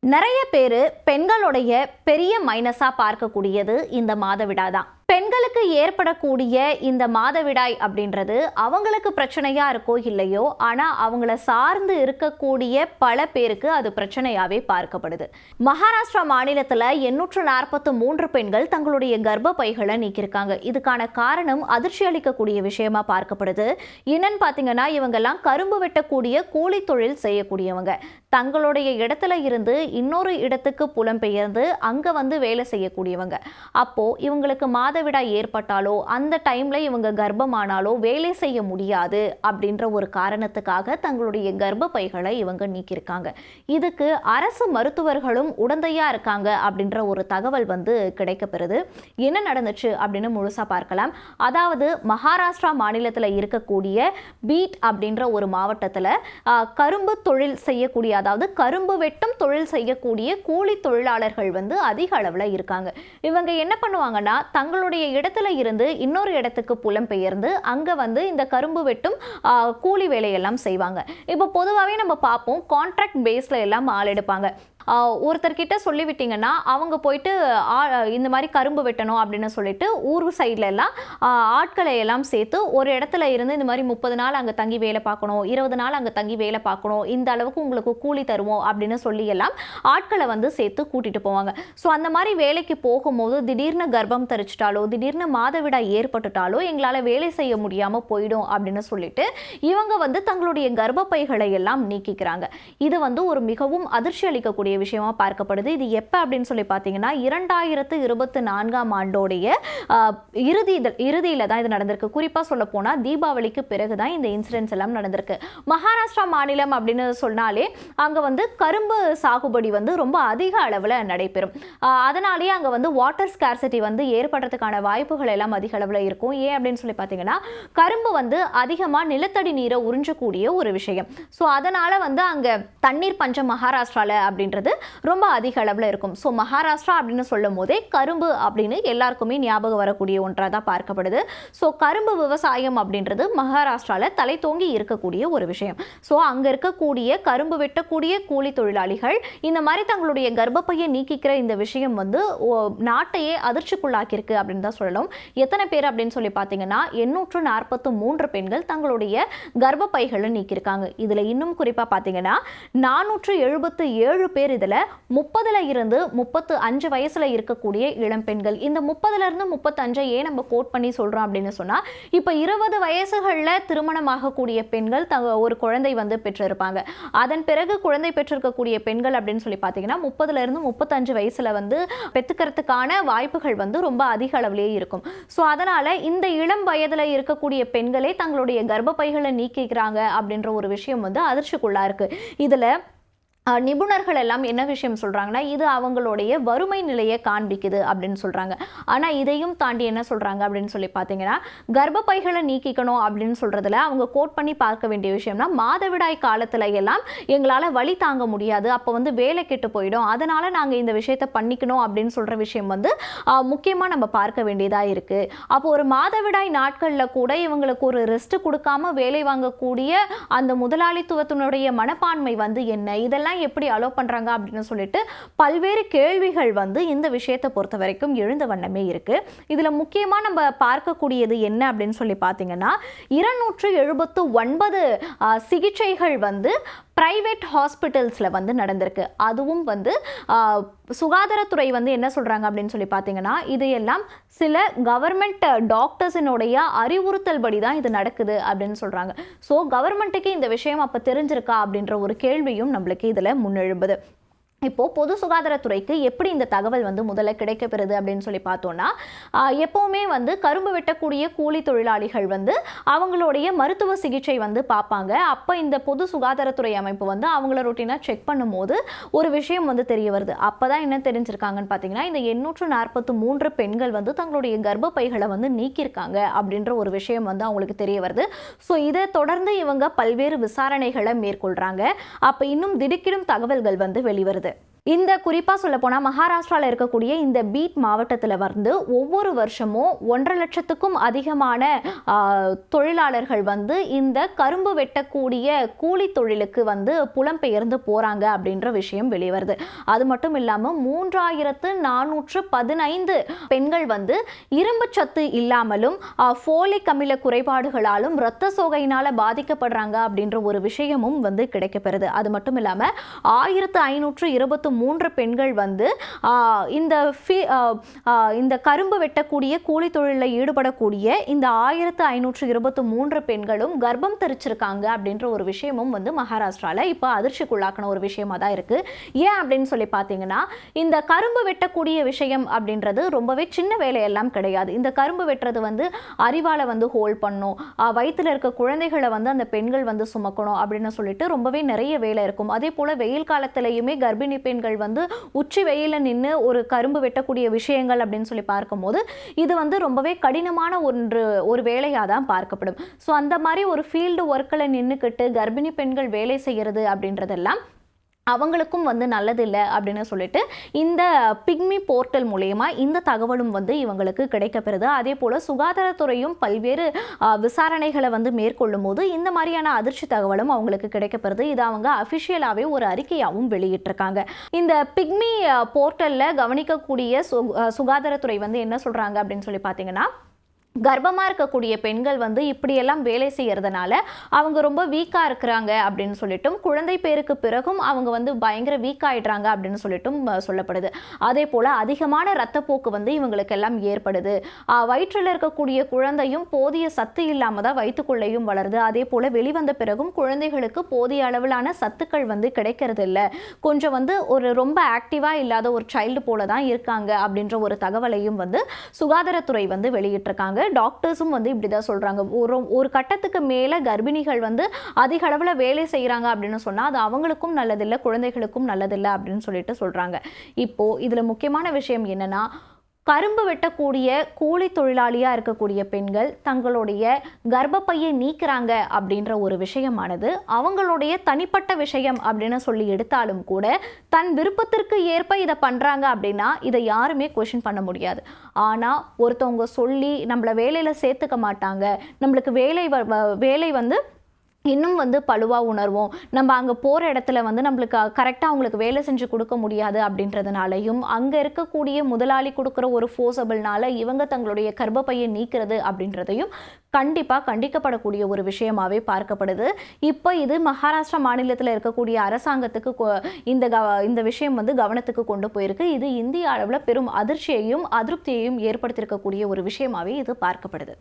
நிறைய பேர் பெண்களுடைய பெரிய மைனஸா பார்க்கக்கூடியது இந்த மாதவிடாய் தான். பெண்களுக்கு ஏற்படக்கூடிய இந்த மாதவிடாய் அப்படின்றது அவங்களுக்கு பிரச்சனையா இருக்கோ இல்லையோ, ஆனா அவங்கள சார்ந்து இருக்கக்கூடிய பல பேருக்கு அது பிரச்சனையாவே பார்க்கப்படுது. மகாராஷ்டிரா மாநிலத்துல 843 பெண்கள் தங்களுடைய கர்ப்ப பைகளை நீக்கியிருக்காங்க. இதுக்கான காரணம் அதிர்ச்சி அளிக்கக்கூடிய விஷயமா பார்க்கப்படுது. என்னன்னு பாத்தீங்கன்னா, இவங்கெல்லாம் கரும்பு வெட்டக்கூடிய கூலி தொழில் செய்யக்கூடியவங்க. தங்களுடைய இடத்துல இருந்து இன்னொரு இடத்துக்கு புலம்பெயர்ந்து அங்க வந்து வேலை செய்யக்கூடியவங்க. அப்போ இவங்களுக்கு மாதவிடாய் ஏற்பட்டாலோ அந்த டைம்ல இவங்க கர்ப்பமானாலோ வேலை செய்ய முடியாது அப்படின்ற ஒரு காரணத்துக்காக தங்களுடைய கர்ப்ப பைகளை இவங்க நீக்கியிருக்காங்க. இதுக்கு அரசு மருத்துவர்களும் உடந்தையா இருக்காங்க அப்படின்ற ஒரு தகவல் வந்து கிடைக்கப்பெறுது. என்ன நடந்துச்சு அப்படின்னு முழுசா பார்க்கலாம். அதாவது மகாராஷ்டிரா மாநிலத்தில் இருக்கக்கூடிய பீட் அப்படின்ற ஒரு மாவட்டத்தில் கரும்பு தொழில் செய்யக்கூடிய, அதாவது கரும்பு வெட்டும் தொழில் செய்யக்கூடிய கூலி தொழிலாளர்கள் வந்து அதிக அளவில் இருக்காங்க. இவங்க என்ன பண்ணுவாங்கன்னா, தங்களுடைய இடத்துல இருந்து இன்னொரு இடத்துக்கு புலம்பெயர்ந்து அங்க வந்து இந்த கரும்பு வெட்டும் கூலி வேலையெல்லாம் செய்வாங்க. இப்போ பொதுவாகவே நம்ம பார்ப்போம், கான்ட்ராக்ட் பேஸ்ல எல்லாம் ஆள் எடுப்பாங்க. ஒருத்தர்கிட்ட சொல்லிவிட்டீங்கன்னா அவங்க போயிட்டு இந்த மாதிரி கரும்பு வெட்டணும் அப்படின்னு சொல்லிட்டு ஊர் சைட்ல எல்லாம் ஆட்களை எல்லாம் சேர்த்து ஒரு இடத்துல இருந்து இந்த மாதிரி 30 நாள் அங்கே தங்கி வேலை பார்க்கணும், 20 நாள் அங்கே தங்கி வேலை பார்க்கணும், இந்த அளவுக்கு உங்களுக்கு கூலி தருவோம் அப்படின்னு சொல்லி எல்லாம் ஆட்களை வந்து சேர்த்து கூட்டிட்டு போவாங்க. ஸோ அந்த மாதிரி வேலைக்கு போகும்போது திடீர்னு கர்ப்பம் தரிச்சிட்டாலோ திடீர்னு மாதவிடாய் ஏற்பட்டுட்டாலோ எங்களால் வேலை செய்ய முடியாமல் போயிடும் அப்படின்னு சொல்லிட்டு இவங்க வந்து தங்களுடைய கர்ப்பப்பைகளை எல்லாம் நீக்கிக்கிறாங்க. இது வந்து ஒரு மிகவும் அதிர்ச்சி அளிக்கக்கூடிய விஷயமா பார்க்கப்படுது. இது எப்ப அப்படின்னு சொல்லி பார்த்தீங்கன்னா 2024ஆம் ஆண்டோடைய இறுதியில தான் இது நடந்திருக்கு. குறிப்பா சொல்ல போனா தீபாவளிக்கு பிறகுதான் இந்த இன்சிடென்ட்ஸ் எல்லாம் நடந்திருக்கு. மகாராஷ்டிரா மாநிலம் அப்படின்னு சொன்னாலே அங்க வந்து கரும்பு சாகுபடி வந்து ரொம்ப அதிக அளவில் நடைபெறும். அதனாலேயே அங்க வந்து வாட்டர் ஸ்கார்சிட்டி வந்து ஏற்படுறதுக்கான வாய்ப்புகள் எல்லாம் அதிக அளவில் இருக்கும். ஏன் அப்படின்னு சொல்லி பார்த்தீங்கன்னா, கரும்பு வந்து அதிகமாக நிலத்தடி நீரை உறிஞ்சக்கூடிய ஒரு விஷயம். ஸோ அதனால வந்து அங்க தண்ணீர் பஞ்சம் மகாராஷ்டிரால அப்படின்றது ரொம்ப அதிக அளவில் இருக்கும். ஸோ மகாராஷ்டிரா அப்படின்னு சொல்லும் போதே கரும்பு அப்படின்னு எல்லாருக்குமே ஞாபகம் வரக்கூடிய ஒன்றாக தான் பார்க்கப்படுது. ஸோ கரும்பு விவசாயம் அப்படின்றது மகாராஷ்டிரால தலை தோங்கி இருக்கக்கூடிய ஒரு விஷயம். ஸோ அங்க இருக்கக்கூடிய கரும்பு வெட்டக்கூடிய கூலி தொழிலாளிகள் இந்த மாதிரி தங்களுடைய கர்ப்பப்பையை நீக்கிக்கிற இந்த விஷயம் வந்து நாட்டையே அதிர்ச்சிக்குள்ளாக்கியிருக்கு அப்படின்னு தான் சொல்லணும். எத்தனை பேர் அப்படின்னு சொல்லி பார்த்தீங்கன்னா 843 பெண்கள் தங்களுடைய கர்ப்பப்பைகளை நீக்கியிருக்காங்க. இதுல இன்னும் குறிப்பா பார்த்தீங்கன்னா 477 பேர் இதுல 30ல இருந்து 35 வயசுல இருக்கக்கூடிய இளம் பெண்கள். இந்த 30ல இருந்து 35 ஏன் நம்ம கோட் பண்ணி சொல்றோம் அப்படின்னு சொன்னா, இப்ப 20 வயசுகள்ல திருமணமாகக்கூடிய பெண்கள் ஒரு குழந்தை வந்து பெற்றிருப்பாங்க. அதன் பிறகு குழந்தை பெற்றிருக்கக்கூடிய பெண்கள் அப்படின்னு சொல்லி பார்த்தீங்கன்னா 30ல இருந்து 35 வயசுல வந்து பெற்றுக்கிறதுக்கான வாய்ப்புகள் வந்து ரொம்ப அதிக அளவிலேயே இருக்கும். ஸோ அதனால இந்த இளம் வயதுல இருக்கக்கூடிய பெண்களே தங்களுடைய கர்ப்பப்பைகளை நீக்கிக்கிறாங்க அப்படின்ற ஒரு விஷயம் வந்து அதிர்ச்சிக்குள்ளா இருக்கு. இதுல நிபுணர்கள் எல்லாம் என்ன விஷயம் சொல்றாங்கன்னா, இது அவங்களுடைய வறுமை நிலையை காண்பிக்குது அப்படின்னு சொல்றாங்க. ஆனா இதையும் தாண்டி என்ன சொல்றாங்க அப்படின்னு சொல்லி பார்த்தீங்கன்னா, கர்ப்பப்பைகளை நீக்கிக்கணும் அப்படின்னு சொல்றதுல அவங்க கோட் பண்ணி பார்க்க வேண்டிய விஷயம்னா, மாதவிடாய் காலத்துல எல்லாம் எங்களால வலி தாங்க முடியாது, அப்போ வந்து வேலை கெட்டு போயிடும், அதனால நாங்க இந்த விஷயத்த பண்ணிக்கணும் அப்படின்னு சொல்ற விஷயம் வந்து முக்கியமா நம்ம பார்க்க வேண்டியதா இருக்கு. அப்போ ஒரு மாதவிடாய் நாட்கள்ல கூட இவங்களுக்கு ஒரு ரெஸ்ட் கொடுக்காம வேலை வாங்கக்கூடிய அந்த முதலாளித்துவத்தினுடைய மனப்பான்மை வந்து என்ன, இதெல்லாம் எப்படி அலோ பண்றாங்க அப்படின்னு சொல்லிட்டு பல்வேறு கேள்விகள் வந்து இந்த விஷயத்தை பொறுத்த வரைக்கும் எழுந்த வண்ணமே இருக்கு. இதுல முக்கியமா நம்ம பார்க்கக்கூடியது என்ன அப்படின்னு சொல்லி பார்த்தீங்கன்னா, 279 சிகிச்சைகள் வந்து பிரைவேட் ஹாஸ்பிட்டல்ஸ்ல வந்து நடந்திருக்கு. அதுவும் வந்து சுகாதாரத்துறை வந்து என்ன சொல்றாங்க அப்படின்னு சொல்லி பார்த்தீங்கன்னா, இது எல்லாம் சில கவர்மெண்ட் டாக்டர்ஸினுடைய அறிவுறுத்தல் படி தான் இது நடக்குது அப்படின்னு சொல்றாங்க. ஸோ கவர்மெண்ட்டுக்கு இந்த விஷயம் அப்போ தெரிஞ்சிருக்கா அப்படின்ற ஒரு கேள்வியும் நம்மளுக்கு இதில் முன்னெழும்புது. இப்போ பொது சுகாதாரத்துறைக்கு எப்படி இந்த தகவல் வந்து முதல்ல கிடைக்கப்பெறுது அப்படின்னு சொல்லி பார்த்தோம்னா, எப்பவுமே வந்து கரும்பு வெட்டக்கூடிய கூலி தொழிலாளிகள் வந்து அவங்களுடைய மருத்துவ சிகிச்சை வந்து பார்ப்பாங்க. அப்போ இந்த பொது சுகாதாரத்துறை அமைப்பு வந்து அவங்கள ரொட்டீனாக செக் பண்ணும்போது ஒரு விஷயம் வந்து தெரிய வருது. அப்போதான் என்ன தெரிஞ்சிருக்காங்கன்னு பார்த்தீங்கன்னா, இந்த 843 பெண்கள் வந்து தங்களுடைய கர்ப்பப்பைகளை வந்து நீக்கியிருக்காங்க அப்படின்ற ஒரு விஷயம் வந்து அவங்களுக்கு தெரிய வருது. ஸோ இதை தொடர்ந்து இவங்க பல்வேறு விசாரணைகளை மேற்கொள்றாங்க. அப்போ இன்னும் திடுக்கிடும் தகவல்கள் வந்து வெளிவருது. இந்த குறிப்பாக சொல்ல போனால் மகாராஷ்டிராவில் இருக்கக்கூடிய இந்த பீட் மாவட்டத்தில் வந்து ஒவ்வொரு வருஷமும் 1.5 லட்சத்துக்கும் அதிகமான தொழிலாளர்கள் வந்து இந்த கரும்பு வெட்டக்கூடிய கூலி தொழிலுக்கு வந்து புலம்பெயர்ந்து போகிறாங்க அப்படின்ற விஷயம் வெளிவருது. அது மட்டும் இல்லாமல் 3415 பெண்கள் வந்து இரும்பு சத்து இல்லாமலும் ஃபோலிக் அமில குறைபாடுகளாலும் இரத்த சோகையினால் பாதிக்கப்படுறாங்க அப்படின்ற ஒரு விஷயமும் வந்து கிடைக்கப்பெறுது. அது மட்டும் இல்லாமல் 1523 பெண்கள் வந்து இந்த கரும்பு வெட்டக்கூடிய கூலி தொழிலில் ஈடுபடக்கூடிய இந்த 1523 பெண்களும் கர்ப்பம் தரிச்சிருக்காங்க அப்படின்ற ஒரு விஷயமும் வந்து மகாராஷ்டிரால இப்போ அதிர்ச்சிக்குள்ளாக்கின ஒரு விஷயமா தான் இருக்கு. ஏன் அப்படின்னு சொல்லி பார்த்தீங்கன்னா, இந்த கரும்பு வெட்டக்கூடிய விஷயம் அப்படின்றது ரொம்பவே சின்ன வேலையெல்லாம் கிடையாது. இந்த கரும்பு வெட்டுறது வந்து அறிவால வந்து ஹோல்ட் பண்ணும், வயிற்றுல இருக்க குழந்தைகளை வந்து அந்த பெண்கள் வந்து சுமக்கணும் அப்படின்னு சொல்லிட்டு ரொம்பவே நிறைய வேலை இருக்கும். அதே போல வெயில் காலத்திலையுமே கர்ப்பிணி பெண்கள் வந்து உச்சி வெயில நின்று ஒரு கரும்பு வெட்டக்கூடிய விஷயங்கள் அப்படின்னு சொல்லி பார்க்கும்போது இது வந்து ரொம்பவே கடினமான ஒரு வேலையாக தான் பார்க்கப்படும். ஸோ அந்த மாதிரி ஒரு ஃபீல்டு ஒர்க்கில் நின்றுக்கிட்டு கர்ப்பிணி பெண்கள் வேலை செய்கிறது அப்படின்றதெல்லாம் அவங்களுக்கும் வந்து நல்லதில்லை அப்படின்னு சொல்லிட்டு இந்த பிக்மி போர்ட்டல் மூலயமா இந்த தகவலும் வந்து இவங்களுக்கு கிடைக்கப்பெறுது. அதே போல் சுகாதாரத்துறையும் பல்வேறு விசாரணைகளை வந்து மேற்கொள்ளும் போது இந்த மாதிரியான அதிர்ச்சி தகவலும் அவங்களுக்கு கிடைக்கப்பெறுது. இது அவங்க அஃபிஷியலாகவே ஒரு அறிக்கையாகவும் வெளியிட்டிருக்காங்க. இந்த பிக்மி போர்ட்டலில் கவனிக்கக்கூடிய சுகாதாரத்துறை வந்து என்ன சொல்கிறாங்க அப்படின்னு சொல்லி பார்த்தீங்கன்னா, கர்ப்பமாக இருக்கக்கூடிய பெண்கள் வந்து இப்படியெல்லாம் வேலை செய்யறதுனால அவங்க ரொம்ப வீக்காக இருக்கிறாங்க அப்படின்னு சொல்லிட்டும், குழந்தை பேருக்கு பிறகும் அவங்க வந்து பயங்கர வீக் ஆயிடுறாங்க அப்படின்னு சொல்லிட்டும் சொல்லப்படுது. அதே போல் அதிகமான இரத்தப்போக்கு வந்து இவங்களுக்கு எல்லாம் ஏற்படுது. வயிற்றில் இருக்கக்கூடிய குழந்தையும் போதிய சத்து இல்லாமல் தான் வயிற்றுக்குள்ளேயும் வளருது. அதே போல் வெளிவந்த பிறகும் குழந்தைகளுக்கு போதிய அளவிலான சத்துக்கள் வந்து கிடைக்கிறது இல்லை. கொஞ்சம் வந்து ஒரு ரொம்ப ஆக்டிவாக இல்லாத ஒரு சைல்டு போல தான் இருக்காங்க அப்படின்ற ஒரு தகவலையும் வந்து சுகாதாரத்துறை வந்து வெளியிட்டிருக்காங்க. டாக்டர்ஸும் வந்து இப்படிதான் சொல்றாங்க. ஒரு கட்டத்துக்கு மேல கர்ப்பிணிகள் வந்து அதிக அளவில் வேலை செய்யறாங்க அப்படின்னு சொன்னா அது அவங்களுக்கும் நல்லதில்லை, குழந்தைகளுக்கும் நல்லதில்லை அப்படின்னு சொல்லிட்டு சொல்றாங்க. இப்போ இதுல முக்கியமான விஷயம் என்னன்னா, கரும்பு வெட்டக்கூடிய கூலி தொழிலாளியா இருக்கக்கூடிய பெண்கள் தங்களுடைய கர்ப்பப்பையை நீக்கிறாங்க அப்படின்ற ஒரு விஷயமானது அவங்களுடைய தனிப்பட்ட விஷயம் அப்படின்னு சொல்லி எடுத்தாலும் கூட தன் விருப்பத்திற்கு ஏற்ப இதை பண்றாங்க அப்படின்னா இதை யாருமே கொஸ்டின் பண்ண முடியாது. ஆனா ஒருத்தவங்க சொல்லி நம்மளை வேலையில சேர்த்துக்க மாட்டாங்க, நம்மளுக்கு வேலை வந்து இன்னும் வந்து பழுவாக உணர்வோம், நம்ம அங்கே போகிற இடத்துல வந்து நம்மளுக்கு கரெக்டாக அவங்களுக்கு வேலை செஞ்சு கொடுக்க முடியாது அப்படின்றதுனாலையும் அங்கே இருக்கக்கூடிய முதலாளி கொடுக்குற ஒரு ஃபோர்ஸபிள்னால இவங்க தங்களுடைய கர்ப்பப்பையை நீக்கிறது அப்படின்றதையும் கண்டிப்பாக கண்டிக்கப்படக்கூடிய ஒரு விஷயமாகவே பார்க்கப்படுது. இப்போ இது மகாராஷ்டிரா மாநிலத்தில் இருக்கக்கூடிய அரசாங்கத்துக்கு இந்த விஷயம் வந்து கவனத்துக்கு கொண்டு போயிருக்கு. இது இந்திய அளவில் பெரும் அதிர்ச்சியையும் அதிருப்தியையும் ஏற்படுத்தியிருக்கக்கூடிய ஒரு விஷயமாகவே இது பார்க்கப்படுது.